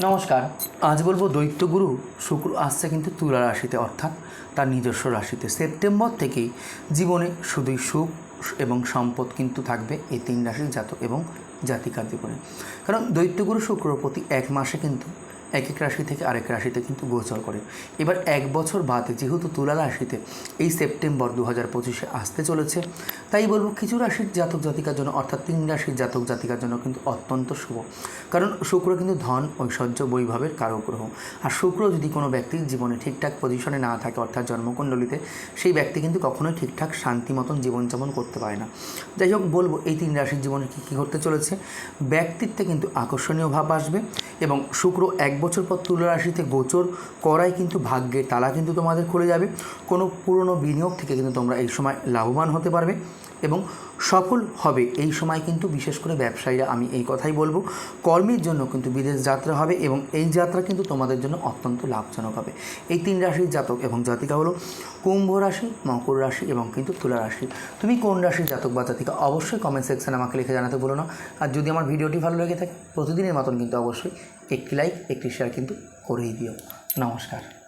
নমস্কার। আজ বলবো দৈত্যগুরু শুক্র আসছে কিন্তু তুলা রাশিতে, অর্থাৎ তার নিজস্ব রাশিতে। সেপ্টেম্বর থেকেই জীবনে শুধুই সুখ এবং সম্পদ কিন্তু থাকবে এই তিন রাশির জাতক এবং জাতিকার জীবনে। কারণ দৈত্যগুরু শুক্র প্রতি এক মাসে কিন্তু এক এক রাশি থেকে আরেক রাশিতে কিন্তু গোচর করে। এবার এক বছর বাদে যেহেতু তুলা রাশিতে এই সেপ্টেম্বর 2025 আসতে চলেছে, তাই বলবো কিছু রাশির জাতক জাতিকার জন্য, অর্থাৎ তিন রাশির জাতক জাতিকার জন্য কিন্তু অত্যন্ত শুভ। কারণ শুক্র কিন্তু ধন, ঐশ্বর্য, বৈভবের কারক গ্রহ। আর শুক্র যদি কোনো ব্যক্তির জীবনে ঠিকঠাক পজিশনে না থাকে, অর্থাৎ জন্মকুণ্ডলিতে, সেই ব্যক্তি কিন্তু কখনোই ঠিকঠাক শান্তি মতন জীবনযাপন করতে পারে না। যাই হোক, বলবো এই তিন রাশির জীবনে কী কী ঘটতে চলেছে। ব্যক্তিত্বে কিন্তু আকর্ষণীয় ভাব আসবে এবং শুক্র এক বছর পর তুলা রাশিতে গোচর করায় কিন্তু ভাগ্যের তালা কিন্তু তোমাদের খুলে যাবে। কোনো পুরনো বিনিয়োগ থেকে কিন্তু তোমরা এই সময় লাভবান হতে পারবে এবং সফল হবে এই সময়। কিন্তু বিশেষ করে ব্যবসায়ীরা, আমি এই কথাই বলবো, কর্মের জন্য কিন্তু বিদেশ যাত্রা হবে এবং এই যাত্রা কিন্তু তোমাদের জন্য অত্যন্ত লাভজনক হবে। এই তিন রাশির জাতক এবং জাতিকা হলো কুম্ভ রাশি, মকর রাশি এবং কিন্তু তুলা রাশি। তুমি কোন রাশির জাতক বা জাতিকা অবশ্যই কমেন্ট সেকশানে আমাকে লিখে জানাতে বলো না। আর যদি আমার ভিডিওটি ভালো লেগে থাকে প্রতিদিনের মতন কিন্তু অবশ্যই একটি লাইক, একটি শেয়ার কিন্তু করেই দিও। নমস্কার।